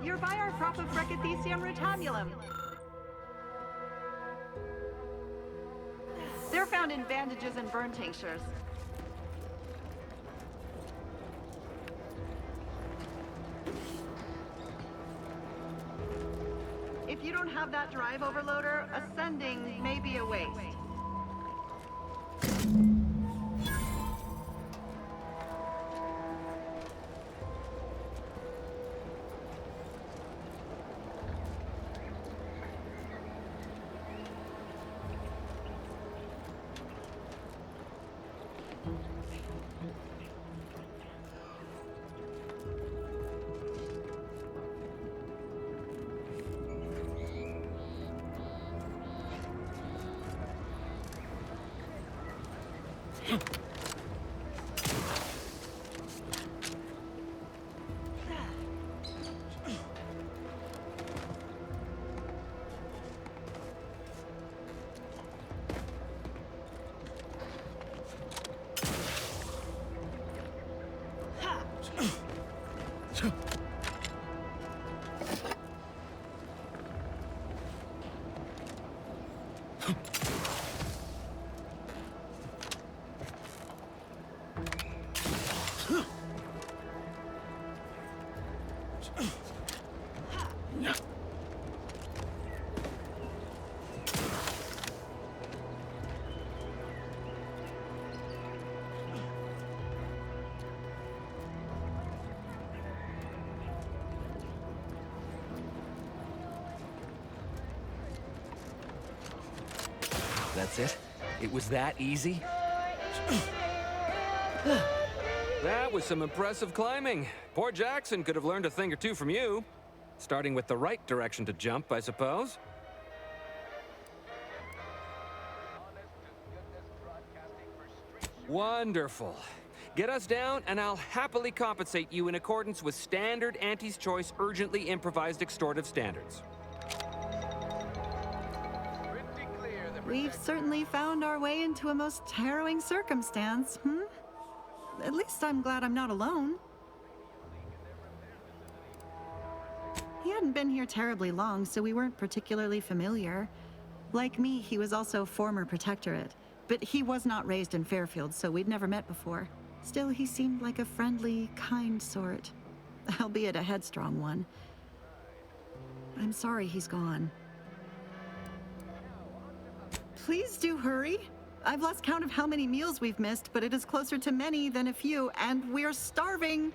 You're by our crop of Brachythecium rutamulum. They're found in bandages and burn tinctures. If you don't have that drive overloader, ascending may be a waste. That's it? It was that easy? That was some impressive climbing. Poor Jackson could have learned a thing or two from you. Starting with the right direction to jump, I suppose. Wonderful. Get us down, and I'll happily compensate you in accordance with standard Auntie's Choice urgently improvised extortive standards. We've certainly found our way into a most harrowing circumstance, At least I'm glad I'm not alone. He hadn't been here terribly long, so we weren't particularly familiar. Like me, he was also former protectorate, but he was not raised in Fairfield, so we'd never met before. Still, he seemed like a friendly, kind sort, albeit a headstrong one. I'm sorry he's gone. Please do hurry. I've lost count of how many meals we've missed, but it is closer to many than a few, and we're starving.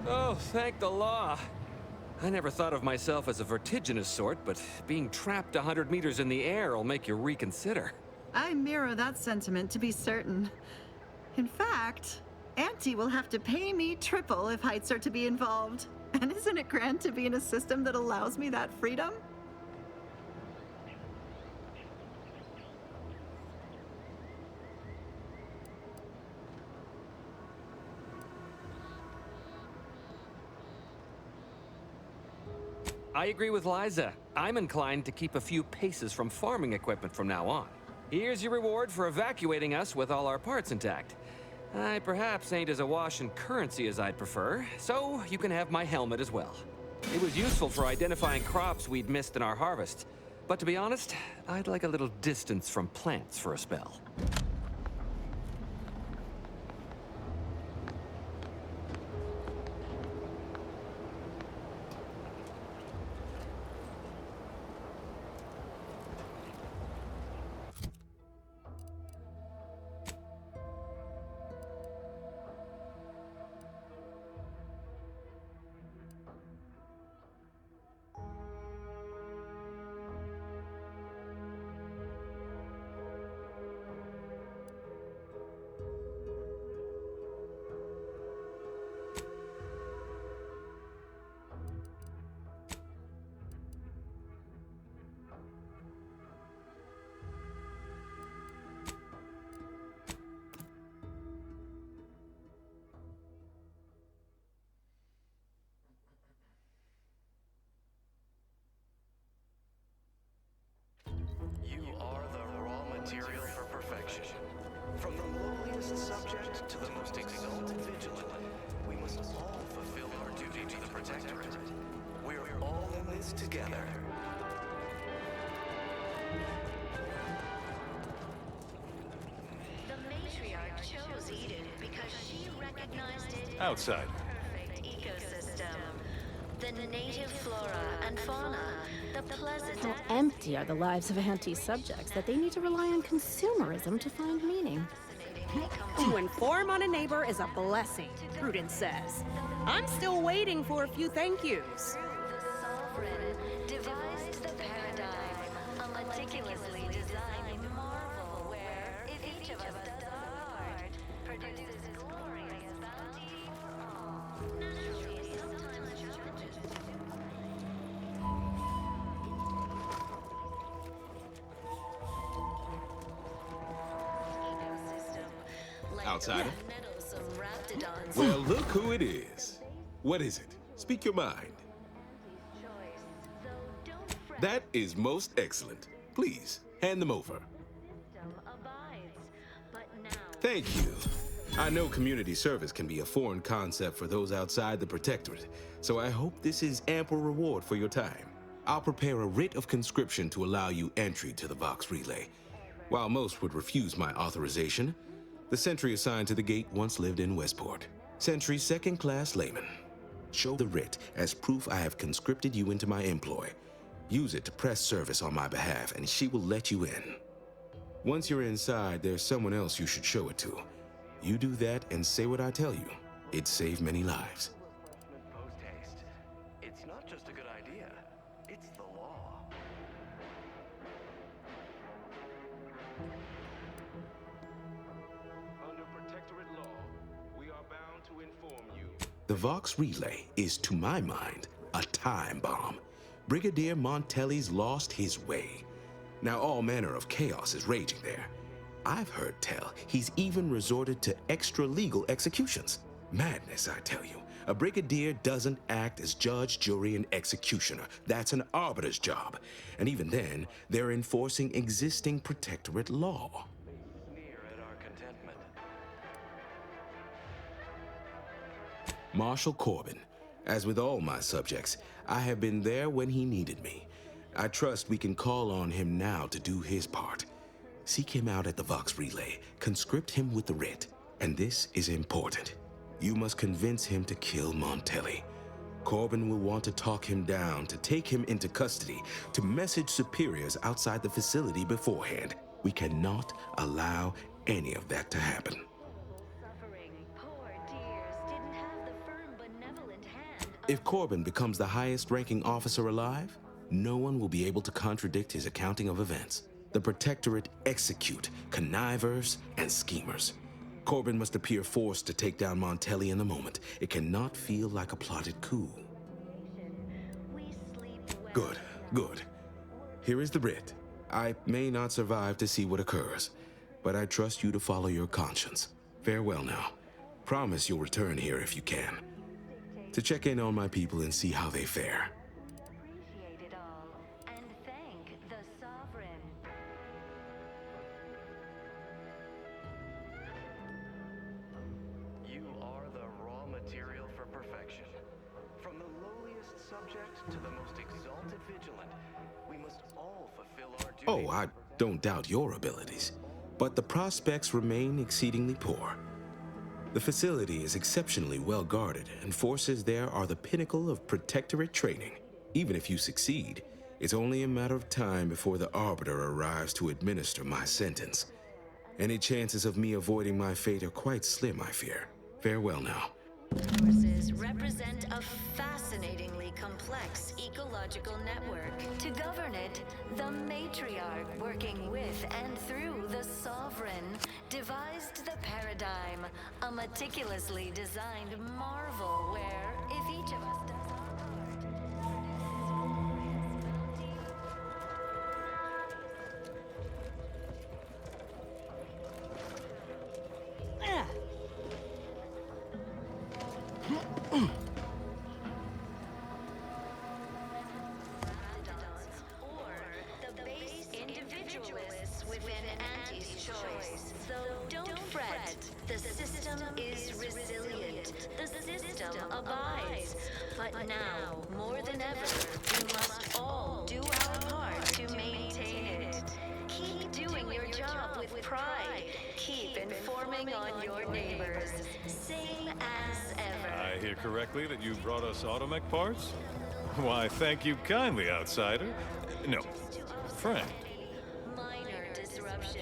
Oh, thank the law. I never thought of myself as a vertiginous sort, but being trapped 100 meters in the air will make you reconsider. I mirror that sentiment, to be certain. In fact, Auntie will have to pay me triple if heights are to be involved. And isn't it grand to be in a system that allows me that freedom? I agree with Liza. I'm inclined to keep a few paces from farming equipment from now on. Here's your reward for evacuating us with all our parts intact. I perhaps ain't as awash in currency as I'd prefer, so you can have my helmet as well. It was useful for identifying crops we'd missed in our harvest. But to be honest, I'd like a little distance from plants for a spell. You are the raw material for perfection. From the lowliest subject to the most exalted vigilant, we must all fulfill our duty to the Protectorate. We're all in this together. The matriarch chose Eden because she recognized it Outside. as a perfect ecosystem. The native flora and fauna, the pleasant How empty are the lives of anti-subjects that they need to rely on consumerism to find meaning? To inform on a neighbor is a blessing, Prudence says. I'm still waiting for a few thank yous. The sovereign devised the paradigm, a meticulously designed marvel where, if each of us does our part, produces glorious bounty for all. Naturally, it sometimes challenges. Ecosystem, like Outsider. meddlesome raptidons. Well, look who it is. What is it? Speak your mind. Choice, though don't fret. That is most excellent. Please, hand them over. System abides, but now Thank you. I know community service can be a foreign concept for those outside the Protectorate, so I hope this is ample reward for your time. I'll prepare a writ of conscription to allow you entry to the Vox Relay. While most would refuse my authorization, the sentry assigned to the gate once lived in Westport. Sentry second-class layman. Show the writ as proof I have conscripted you into my employ. Use it to press service on my behalf, and she will let you in. Once you're inside, there's someone else you should show it to. You do that and say what I tell you. It saved many lives. Post haste. It's not just a good idea, it's the law. Under Protectorate law, we are bound to inform you. The Vox Relay is, to my mind, a time bomb. Brigadier Montelli's lost his way. Now all manner of chaos is raging there. I've heard tell he's even resorted to extra-legal executions. Madness, I tell you. A brigadier doesn't act as judge, jury, and executioner. That's an arbiter's job. And even then, they're enforcing existing Protectorate law. Sneer at our contentment. Marshal Corbin. As with all my subjects, I have been there when he needed me. I trust we can call on him now to do his part. Seek him out at the Vox Relay, conscript him with the writ, and this is important. You must convince him to kill Montelli. Corbin will want to talk him down, to take him into custody, to message superiors outside the facility beforehand. We cannot allow any of that to happen. suffering, poor dears didn't have the firm benevolent hand. If Corbin becomes the highest-ranking officer alive, no one will be able to contradict his accounting of events. The Protectorate execute connivers and schemers. Corbin must appear forced to take down Montelli in the moment. It cannot feel like a plotted coup. Good, good. Here is the writ. I may not survive to see what occurs, but I trust you to follow your conscience. Farewell now. Promise you'll return here if you can, to check in on my people and see how they fare. Appreciate it all and thank the sovereign. You are the raw material for perfection. From the lowliest subject to the most exalted vigilant, we must all fulfill our duty. Oh, I don't doubt your abilities, but the prospects remain exceedingly poor. The facility is exceptionally well guarded, and forces there are the pinnacle of protectorate training. Even if you succeed, it's only a matter of time before the Arbiter arrives to administer my sentence. Any chances of me avoiding my fate are quite slim, I fear. Farewell now. Forces represent a fascinatingly complex ecological network. To govern it, the matriarch, working with and through the sovereign, devised the paradigm, a meticulously designed marvel where, if each of us does our or the base individualists within Auntie's choice. Though don't fret, the system is resilient. The system abides. But now, more than ever, we must all do our part to maintain it. Keep doing your job with pride. Keep informing on your neighbors. Same as ever. I hear correctly that you brought us automech parts? Why, thank you kindly, outsider. No, friend. Minor disruption.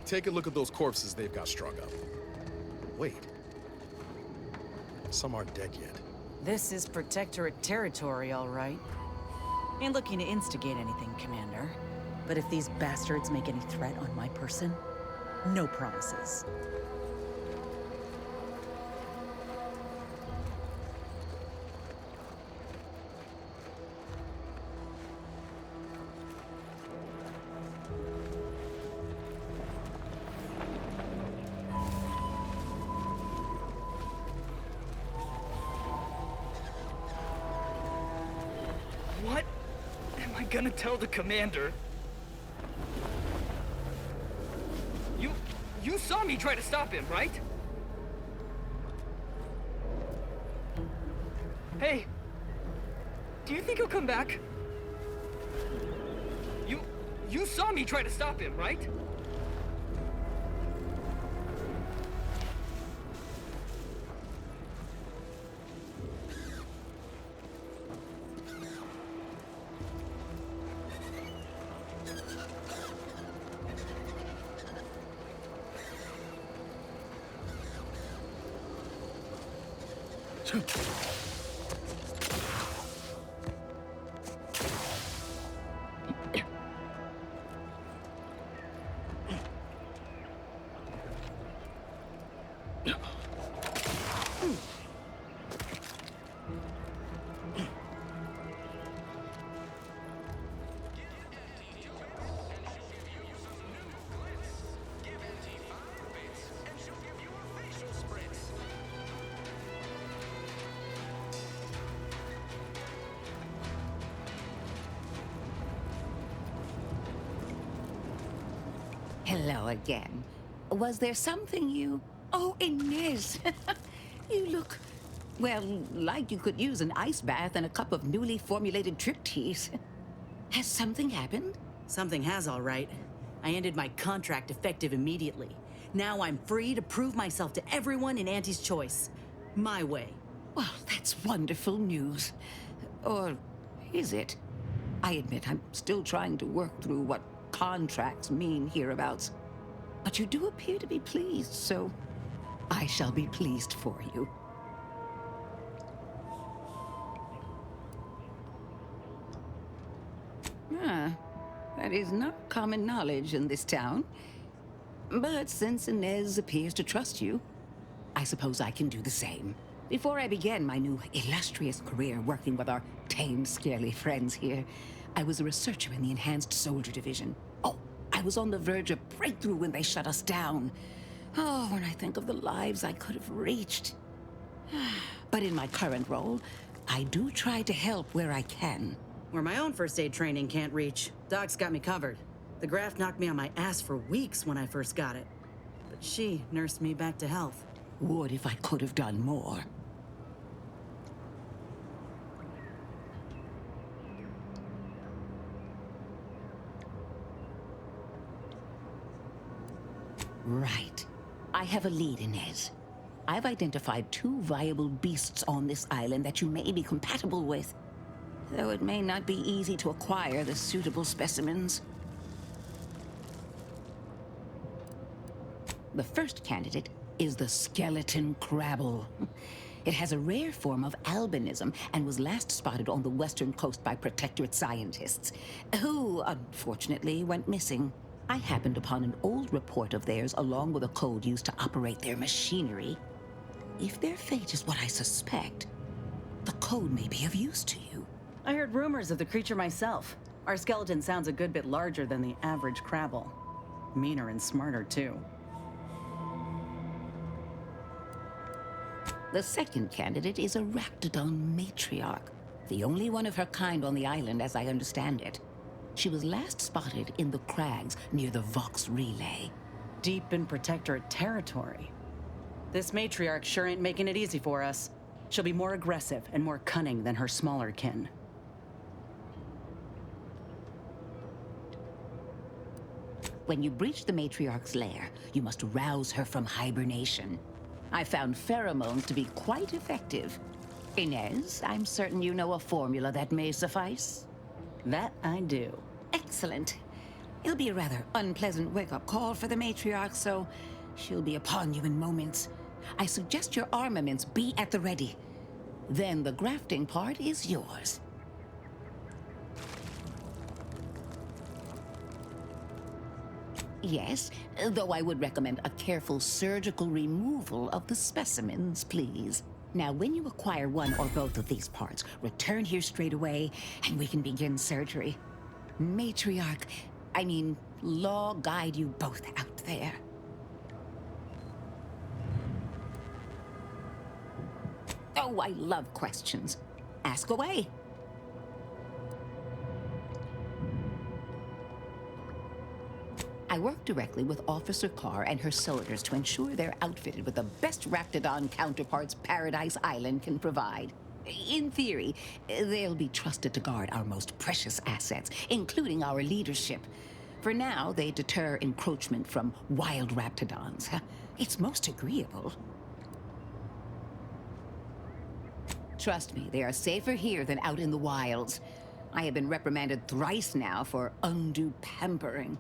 Take a look at those corpses they've got strung up. Wait. Some aren't dead yet. This is Protectorate territory, all right. Ain't looking to instigate anything, Commander. But if these bastards make any threat on my person, no promises. What am I gonna tell the commander? You saw me try to stop him, right? Hey, do you think he'll come back? You saw me try to stop him, right? Hello again. Was there something you... Oh, Inez! You look, well, like you could use an ice bath and a cup of newly formulated trip teas. Has something happened? Something has, all right. I ended my contract effective immediately. Now I'm free to prove myself to everyone in Auntie's Choice. My way. Well, that's wonderful news. Or is it? I admit I'm still trying to work through what contracts mean hereabouts. But you do appear to be pleased, so I shall be pleased for you. Ah, that is not common knowledge in this town. But since Inez appears to trust you, I suppose I can do the same. Before I began my new illustrious career working with our tame, scaly friends here, I was a researcher in the Enhanced Soldier Division. Oh, I was on the verge of breakthrough when they shut us down. Oh, when I think of the lives I could have reached. But in my current role, I do try to help where I can. Where my own first aid training can't reach, Doc's got me covered. The graft knocked me on my ass for weeks when I first got it. But she nursed me back to health. Would if I could have done more. Right. I have a lead, Inez. I've identified 2 viable beasts on this island that you may be compatible with. Though it may not be easy to acquire the suitable specimens. The first candidate is the skeleton crabble. It has a rare form of albinism and was last spotted on the western coast by Protectorate scientists, who, unfortunately, went missing. I happened upon an old report of theirs along with a code used to operate their machinery. If their fate is what I suspect, the code may be of use to you. I heard rumors of the creature myself. Our skeleton sounds a good bit larger than the average crabble. Meaner and smarter, too. The second candidate is a Raptidon matriarch, the only one of her kind on the island as I understand it. She was last spotted in the crags near the Vox Relay. Deep in Protectorate territory. This matriarch sure ain't making it easy for us. She'll be more aggressive and more cunning than her smaller kin. When you breach the matriarch's lair, you must rouse her from hibernation. I found pheromones to be quite effective. Inez, I'm certain you know a formula that may suffice. That I do. Excellent. It'll be a rather unpleasant wake-up call for the matriarch, so she'll be upon you in moments. I suggest your armaments be at the ready. Then the grafting part is yours. Yes, though I would recommend a careful surgical removal of the specimens, please. Now, when you acquire one or both of these parts, return here straight away, and we can begin surgery. Matriarch, Law guide you both out there. Oh, I love questions. Ask away. I work directly with Officer Carr and her soldiers to ensure they're outfitted with the best Raptidon counterparts Paradise Island can provide. In theory, they'll be trusted to guard our most precious assets, including our leadership. For now, they deter encroachment from wild Raptidons. It's most agreeable. Trust me, they are safer here than out in the wilds. I have been reprimanded thrice now for undue pampering.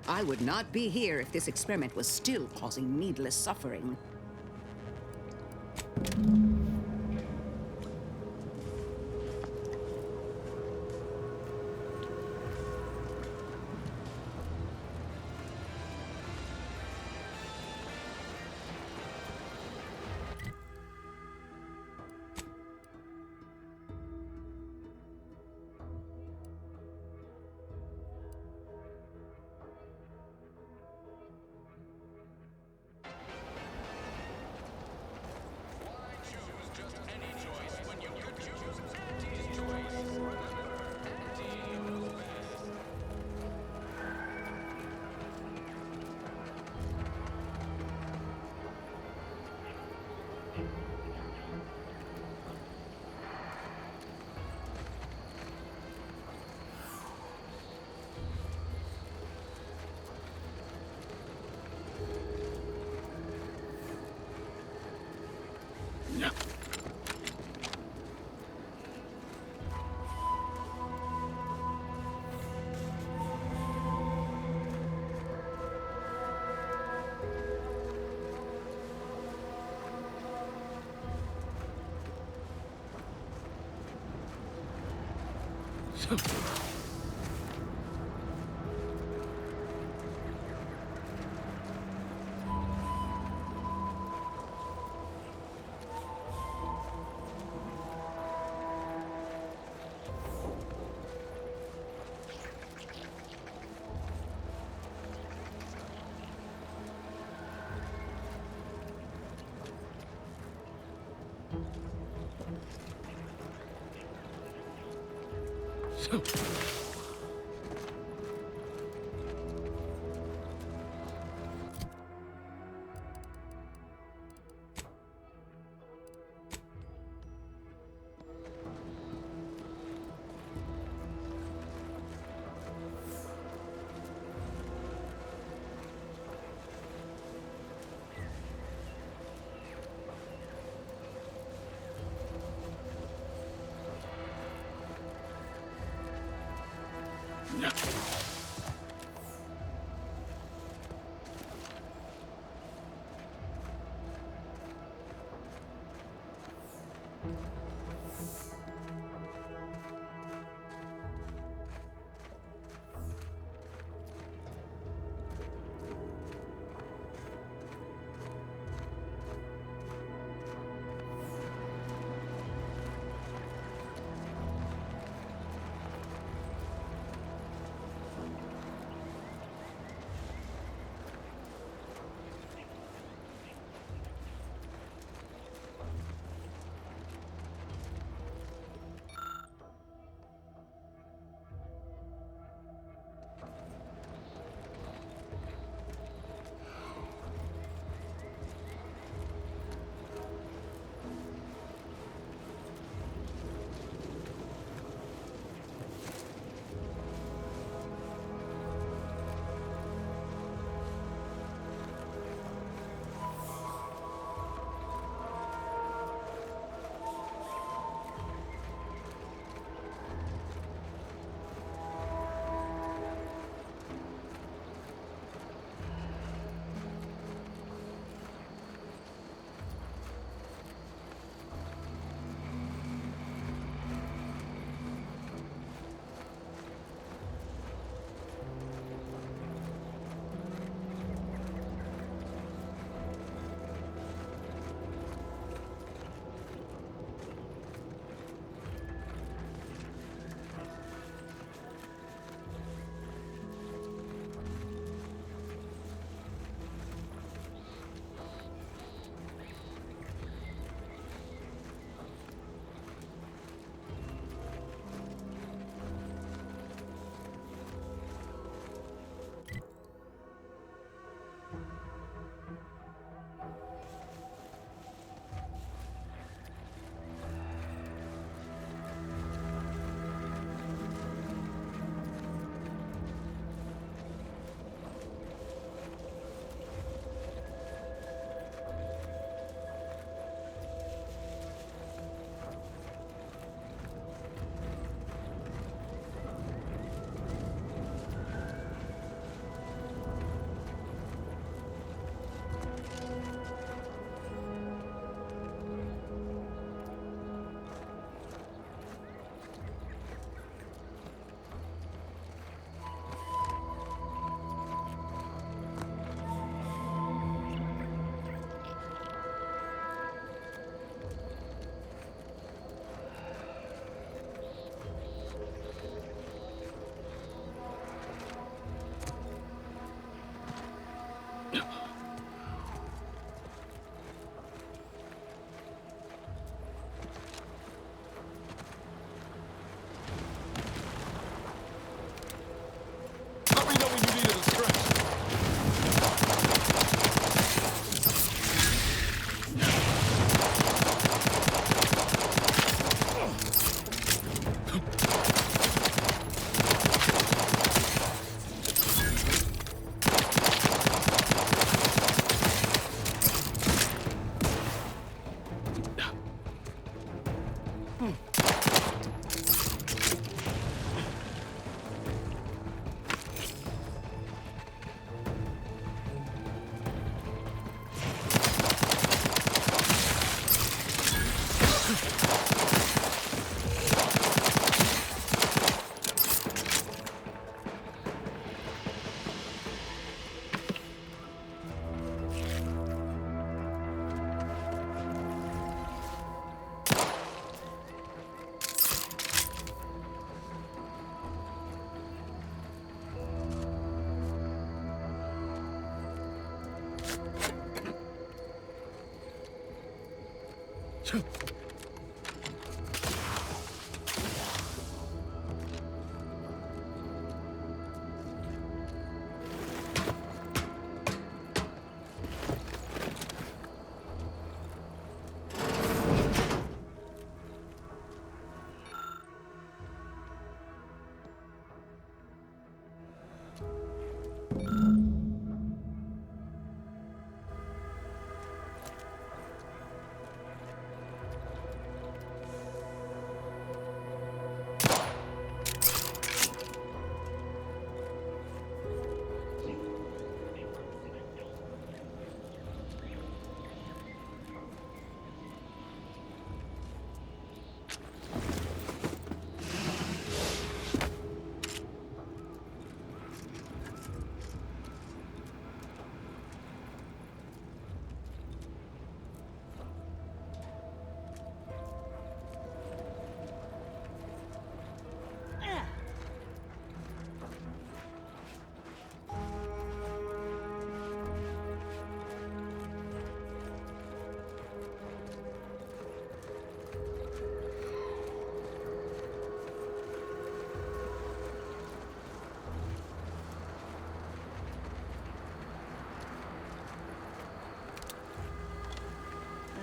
I would not be here if this experiment was still causing needless suffering.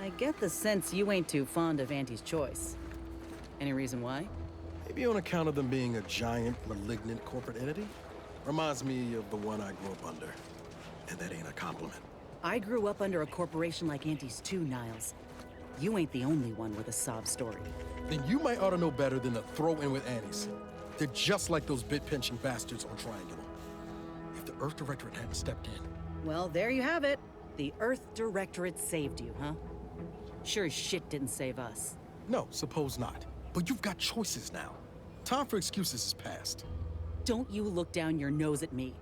I get the sense you ain't too fond of Auntie's choice. Any reason why? Maybe on account of them being a giant, malignant corporate entity. Reminds me of the one I grew up under. And that ain't a compliment. I grew up under a corporation like Auntie's too, Niles. You ain't the only one with a sob story. Then you might ought to know better than to throw in with Annie's. They're just like those bit-pinching bastards on Triangular. If the Earth Directorate hadn't stepped in... Well, there you have it. The Earth Directorate saved you, huh? Sure as shit didn't save us. No, suppose not. But you've got choices now. Time for excuses is past. Don't you look down your nose at me.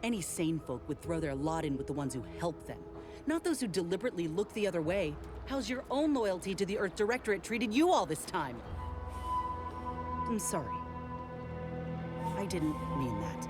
Any sane folk would throw their lot in with the ones who help them, not those who deliberately look the other way. How's your own loyalty to the Earth Directorate treated you all this time? I'm sorry. I didn't mean that.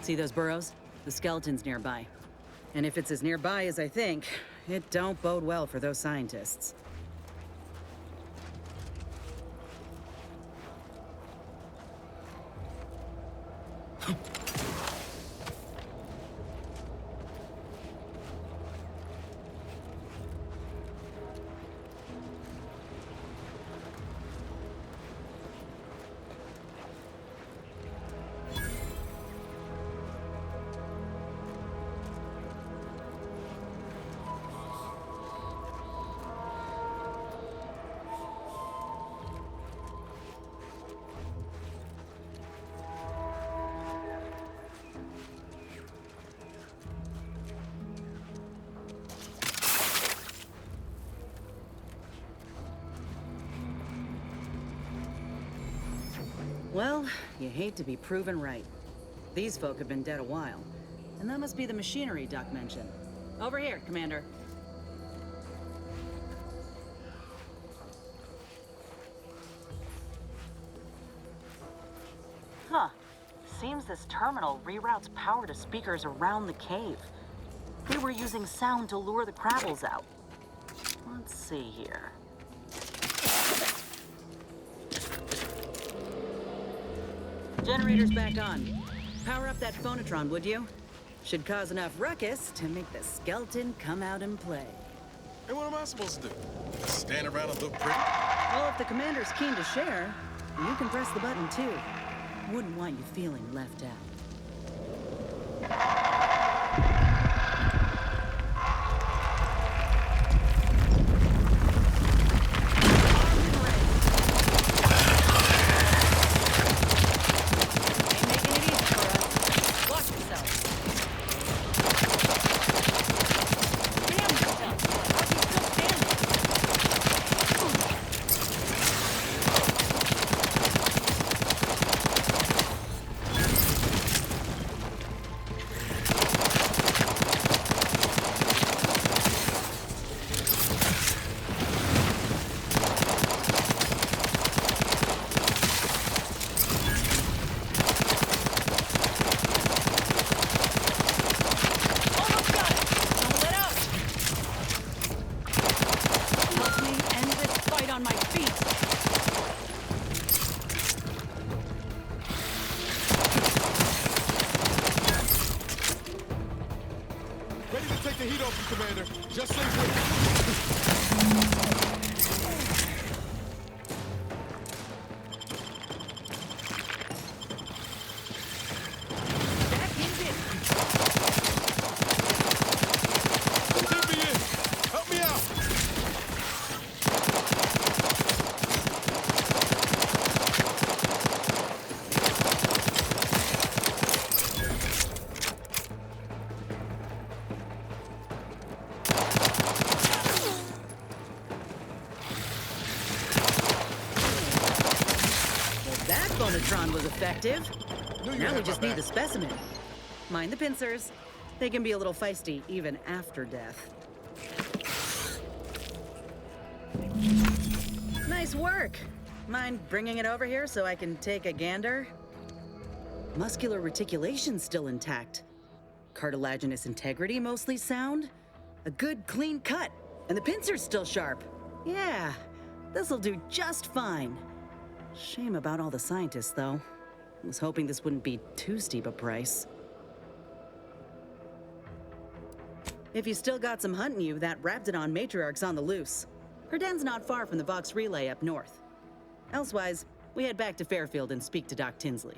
See those burrows? The skeleton's nearby. And if it's as nearby as I think, it don't bode well for those scientists. Well, you hate to be proven right. These folk have been dead a while. And that must be the machinery Doc mentioned. Over here, Commander. Huh. Seems this terminal reroutes power to speakers around the cave. They were using sound to lure the Krabbles out. Let's see here. Generator's back on. Power up that phonotron, would you? Should cause enough ruckus to make the skeleton come out and play. And what am I supposed to do? Just stand around and look pretty? Well, if the commander's keen to share, you can press the button too. Wouldn't want you feeling left out. Take the heat off you, Commander. Just stay with Let me in. Help me out. That phonotron was effective. Now we just need the specimen. Mind the pincers. They can be a little feisty even after death. Nice work. Mind bringing it over here so I can take a gander? Muscular reticulation's still intact. Cartilaginous integrity mostly sound. A good clean cut. And the pincer's still sharp. Yeah, this'll do just fine. Shame about all the scientists, though. I was hoping this wouldn't be too steep a price. If you still got some hunting you, that Raptidon matriarch's on the loose. Her den's not far from the Vox Relay up north. Elsewise, we head back to Fairfield and speak to Doc Tinsley.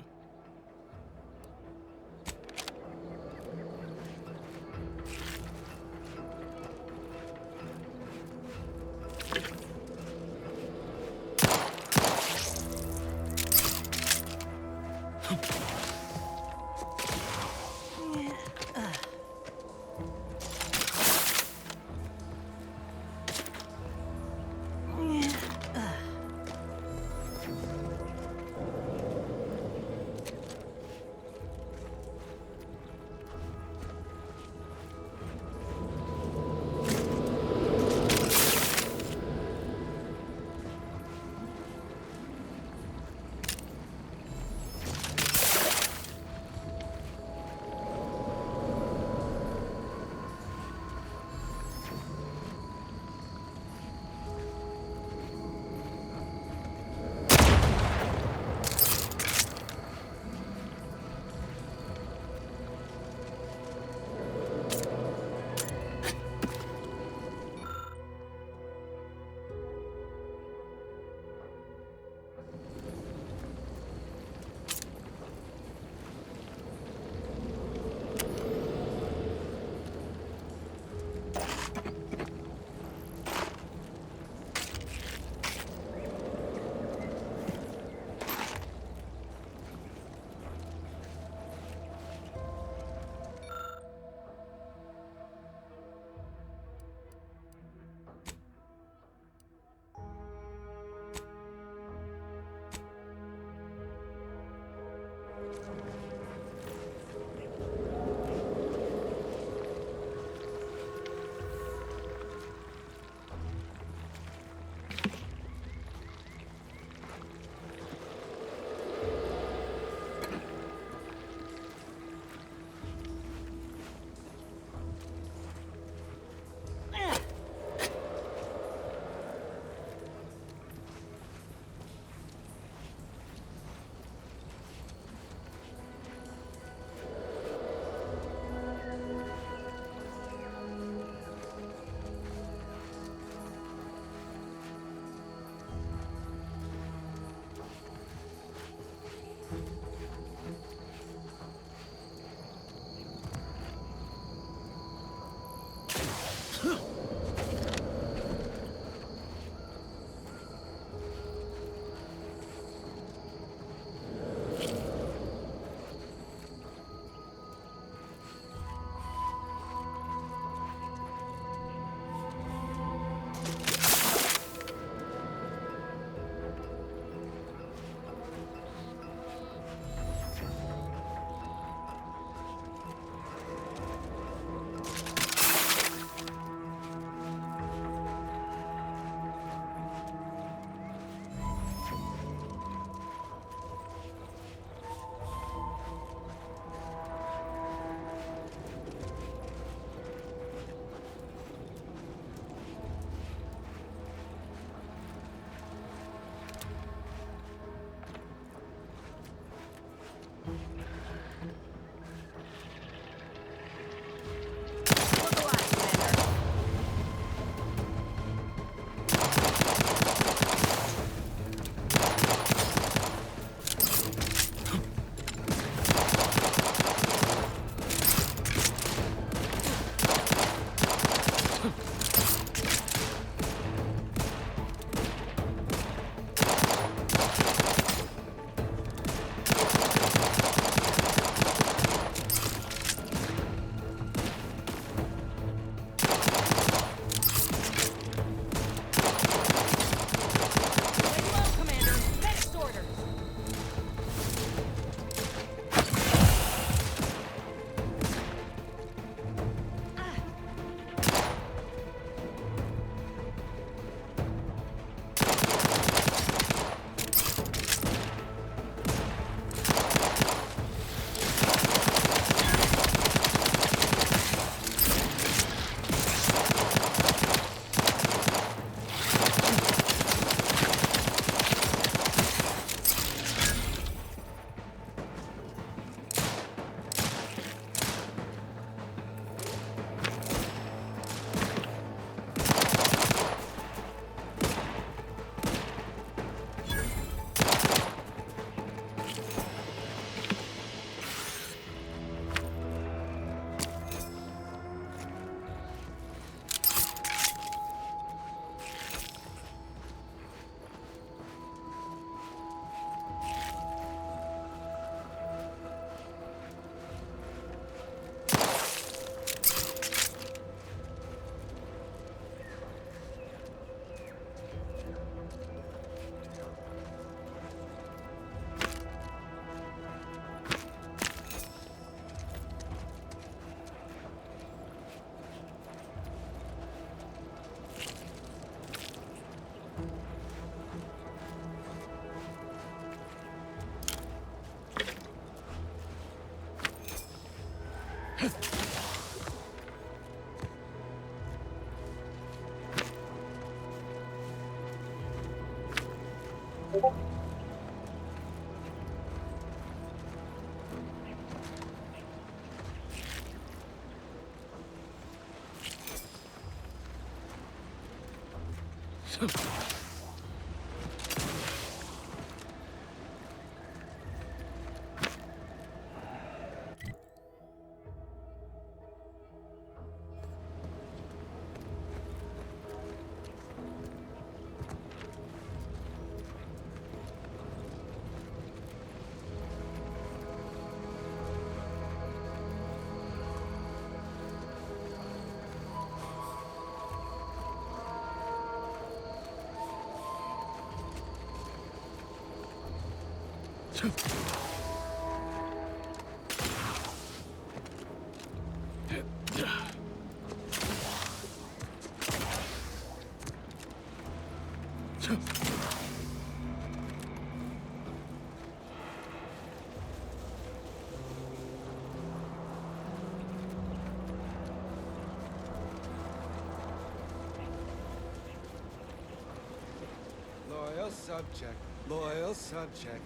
Loyal subject. Loyal subject.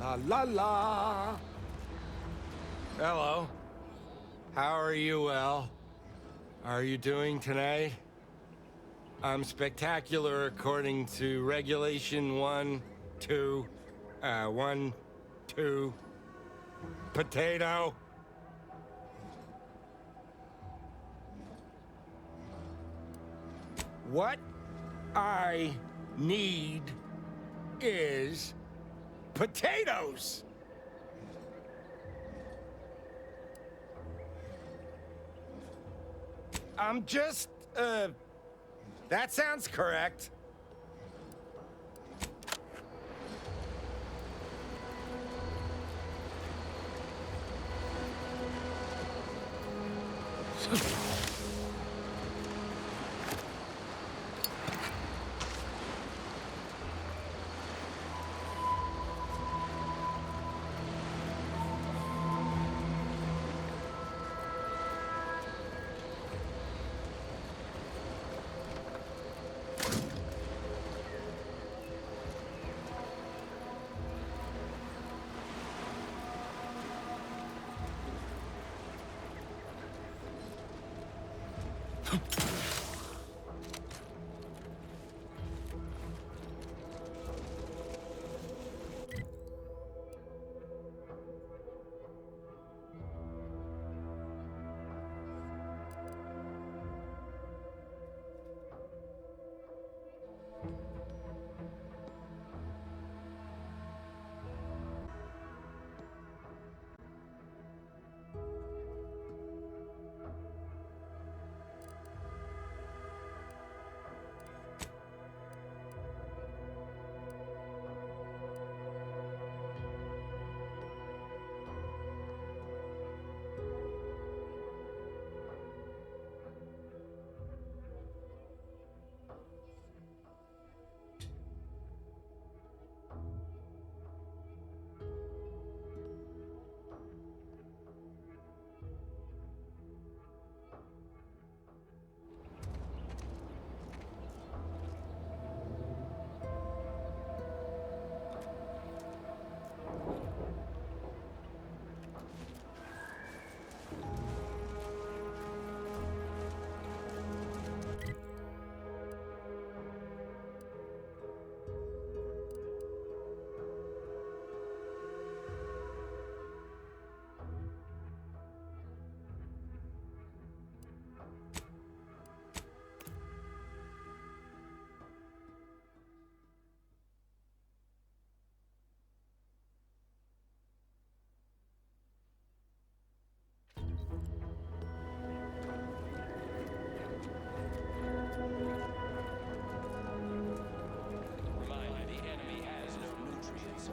La la la. Hello. How are you, El? Are you doing tonight? I'm spectacular according to regulation 1, 2, 1, 2. Potato. What I need is potatoes. I'm just, that sounds correct.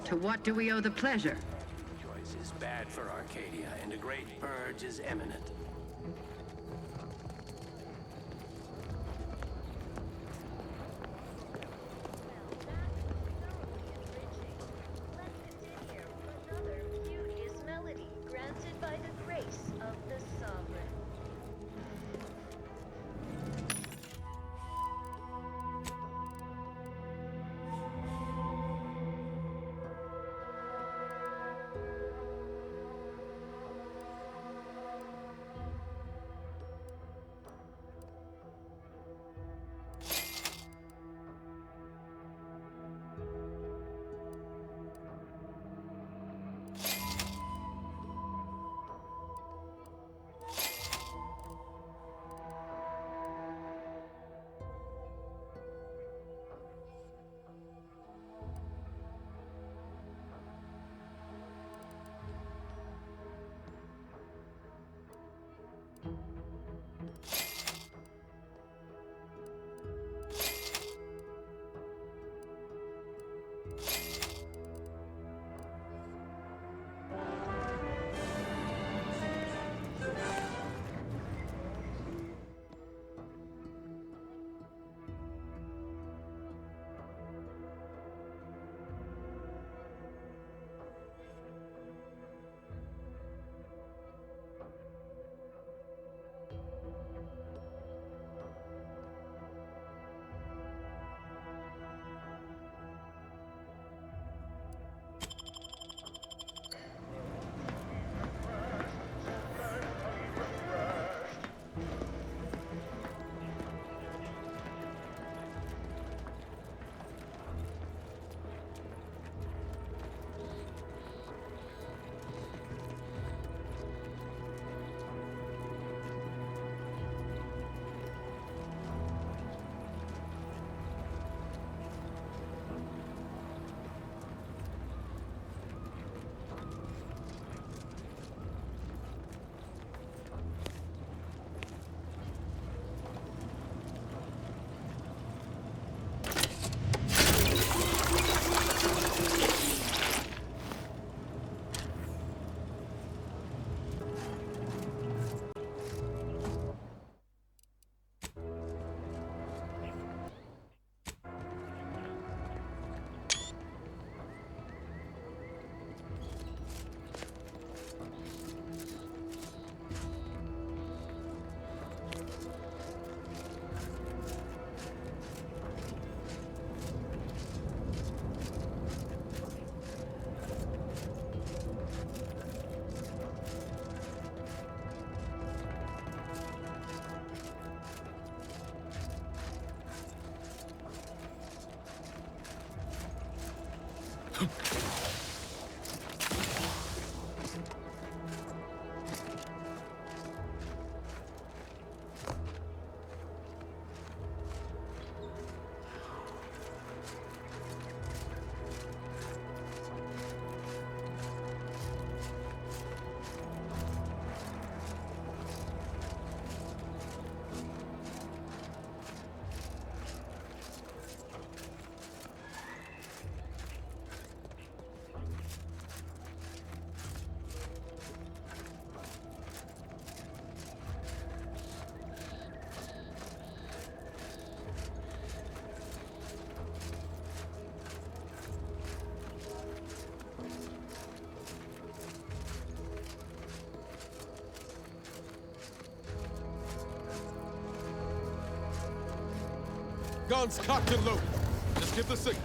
To what do we owe the pleasure? Choice is bad for Arcadia, and a great purge is imminent. Guns cocked and loaded. Just give the signal.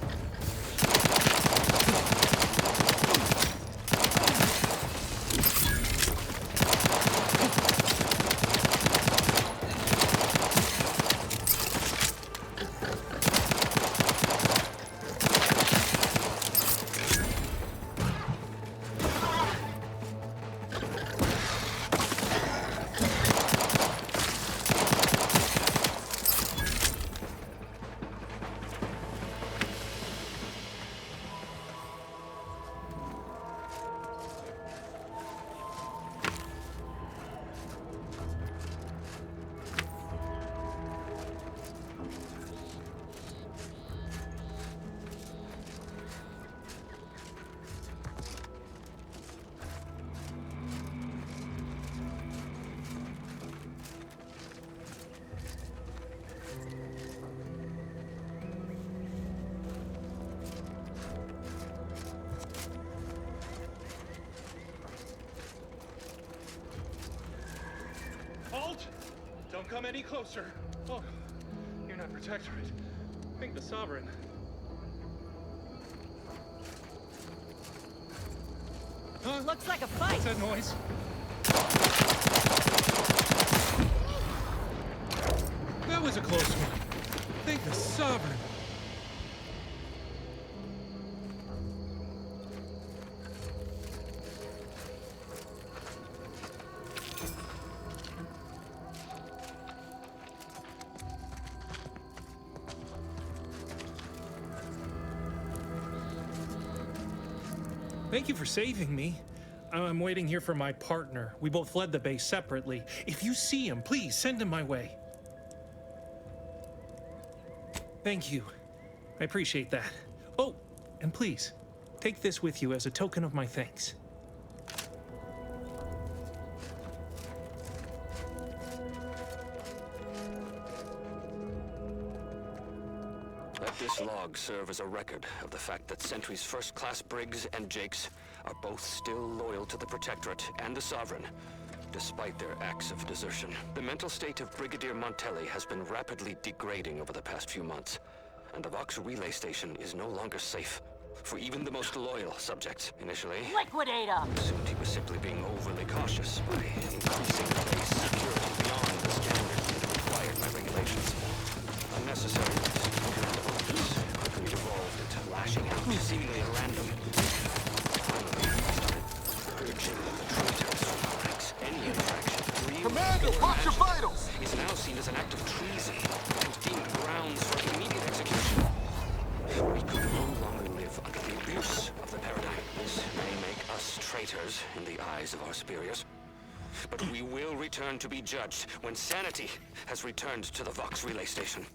Halt! Don't come any closer. Oh, you're not Protectorate. Think the Sovereign. Huh? Looks like a fight. What's that noise? That was a close one. Thank the Sovereign. Thank you for saving me. I'm waiting here for my partner. We both fled the base separately. If you see him, please send him my way. Thank you. I appreciate that. Oh, and please, take this with you as a token of my thanks. Let this log serve as a record of the fact that Sentry's first-class Briggs and Jakes are both still loyal to the Protectorate and the Sovereign, despite their acts of desertion. The mental state of Brigadier Montelli has been rapidly degrading over the past few months, and the Vox relay station is no longer safe for even the most loyal subjects. Initially, Liquidate him! assumed he was simply being overly cautious by increasing the base security beyond the standard required by regulations. Unnecessary quickly devolved into lashing out seemingly at random. Finally, he started purging the traitors from the ranks. Any infraction, Commander, watch your vitals! is now seen as an act of treason and deemed grounds for immediate execution. We could no longer live under the abuse of the paradigm. This may make us traitors in the eyes of our superiors, but we will return to be judged when sanity has returned to the Vox relay station.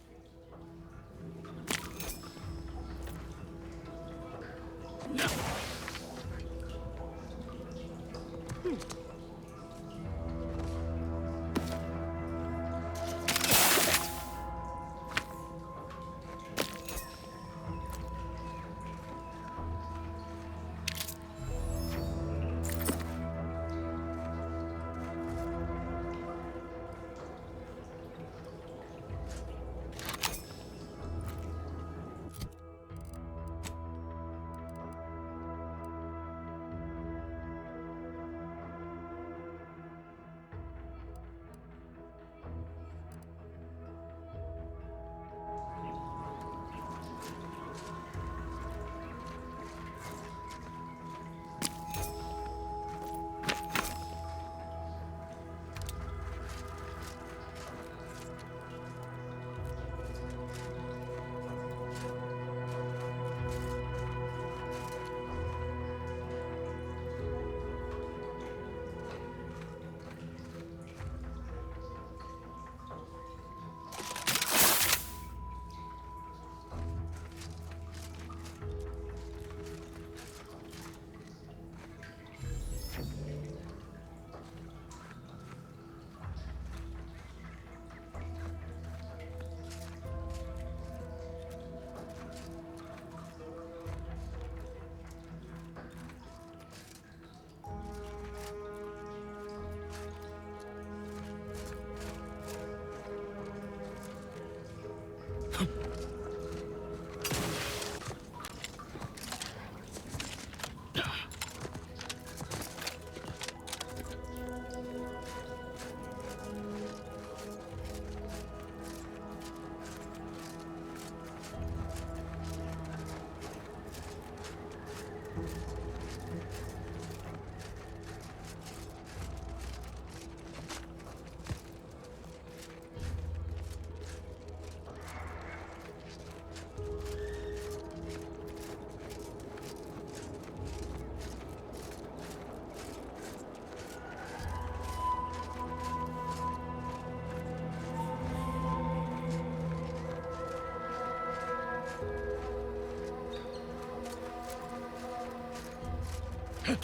Ready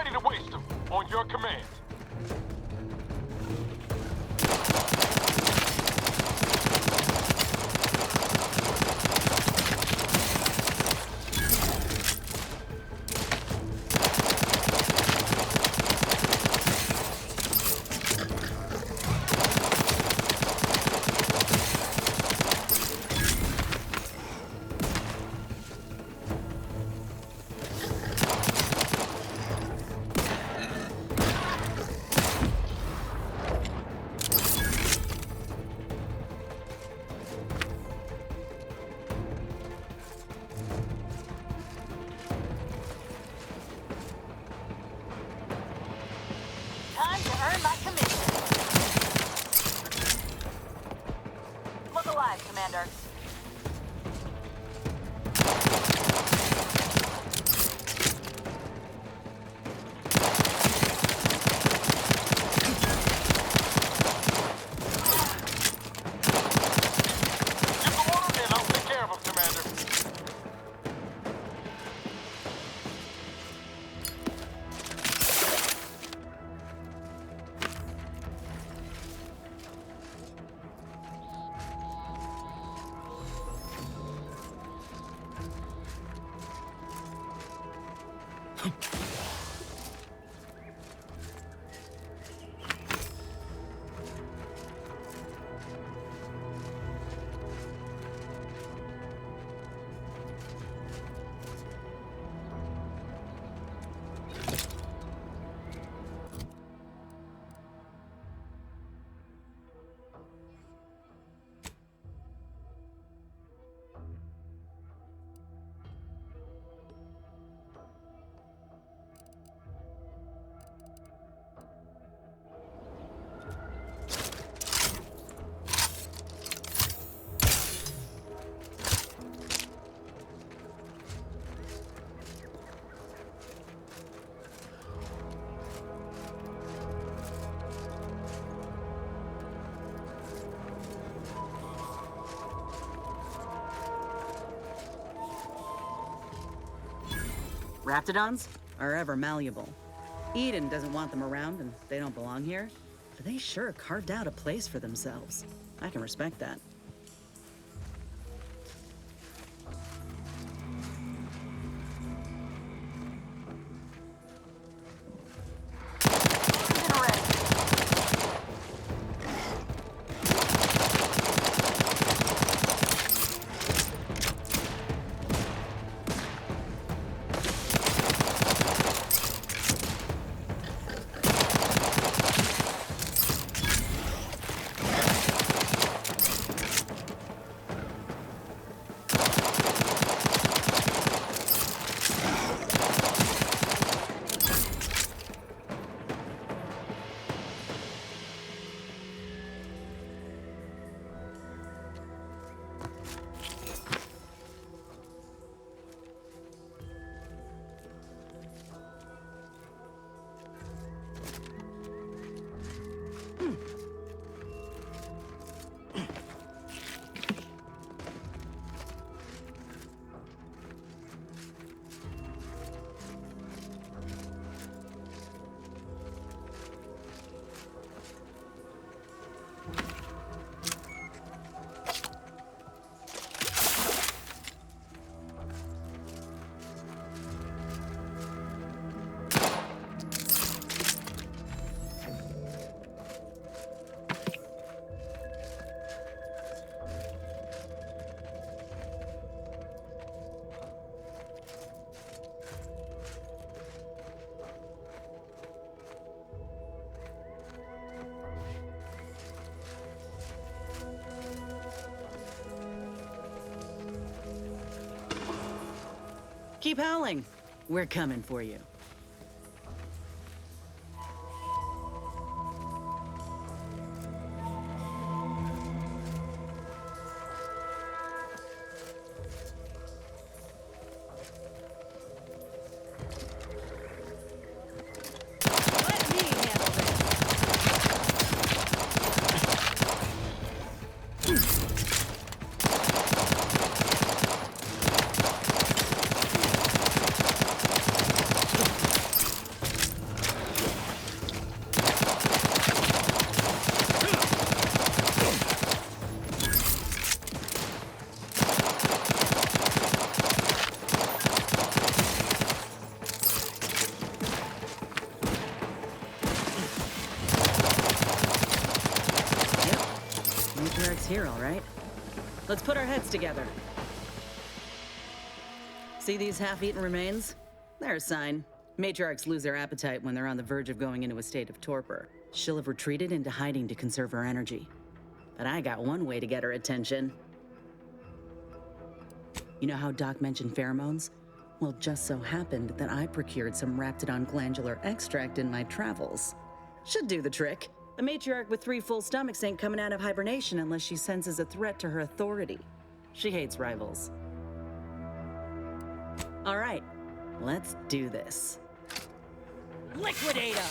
to waste them. On your command. Time to earn my commission. Look alive, Commander. Give the order and I'll take care of them, Commander. Raptidons are ever malleable. Eden doesn't want them around and they don't belong here, but they sure carved out a place for themselves. I can respect that. Keep howling. We're coming for you. Here, all right? Let's put our heads together. See these half-eaten remains? They're a sign. Matriarchs lose their appetite when they're on the verge of going into a state of torpor. She'll have retreated into hiding to conserve her energy. But I got one way to get her attention. You know how Doc mentioned pheromones? Well, just so happened that I procured some raptidon glandular extract in my travels. Should do the trick. A matriarch with 3 full stomachs ain't coming out of hibernation unless she senses a threat to her authority. She hates rivals. All right, let's do this. Liquidate 'em!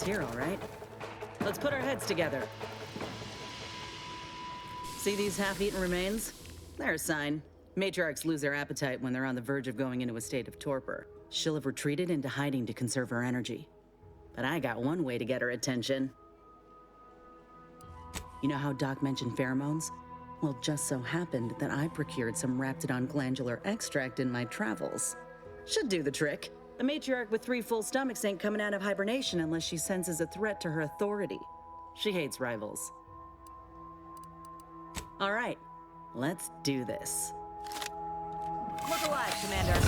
Here, all right? Let's put our heads together. See these half-eaten remains? They're a sign. Matriarchs lose their appetite when they're on the verge of going into a state of torpor. She'll have retreated into hiding to conserve her energy. But I got one way to get her attention. You know how Doc mentioned pheromones? Well, just so happened that I procured some raptidon glandular extract in my travels. Should do the trick. A matriarch with 3 full stomachs ain't coming out of hibernation unless she senses a threat to her authority. She hates rivals. All right, let's do this. Look alive, Commander.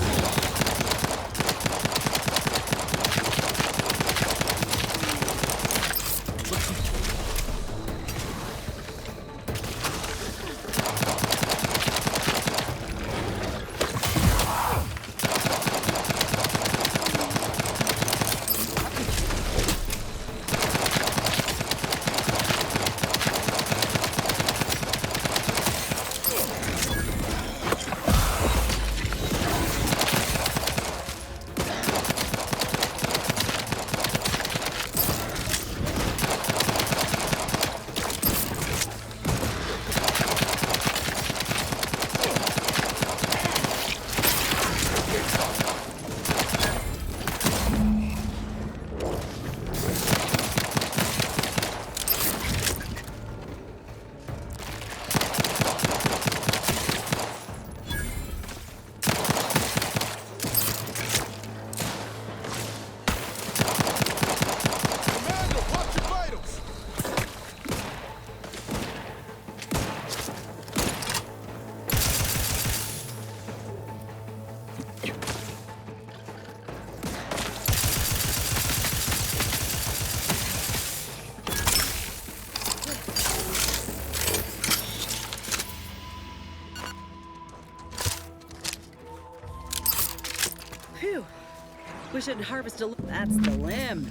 We should harvest a... That's the limb.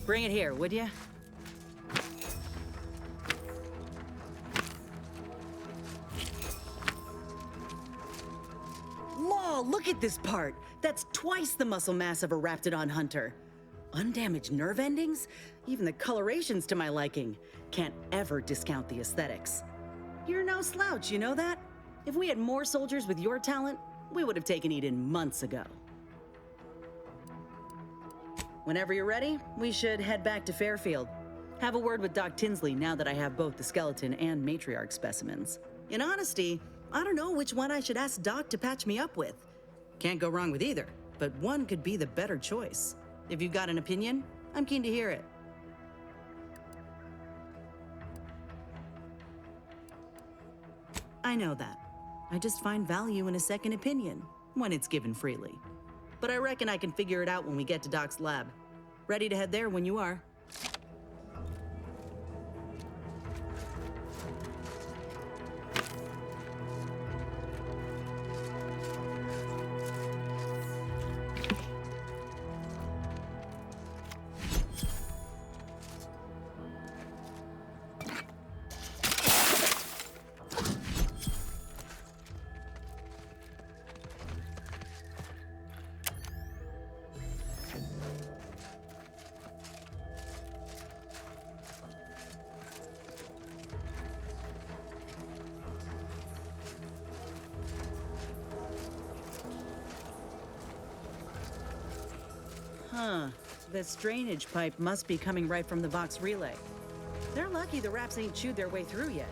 Bring it here, would you? Law, look at this part. That's twice the muscle mass of a Raptidon hunter. Undamaged nerve endings? Even the coloration's to my liking. Can't ever discount the aesthetics. You're no slouch, you know that? If we had more soldiers with your talent, we would have taken Eden months ago. Whenever you're ready, we should head back to Fairfield. Have a word with Doc Tinsley now that I have both the skeleton and matriarch specimens. In honesty, I don't know which one I should ask Doc to patch me up with. Can't go wrong with either, but one could be the better choice. If you've got an opinion, I'm keen to hear it. I know that. I just find value in a second opinion, when it's given freely. But I reckon I can figure it out when we get to Doc's lab. Ready to head there when you are. Huh. This drainage pipe must be coming right from the Vox relay. They're lucky the Raps ain't chewed their way through yet.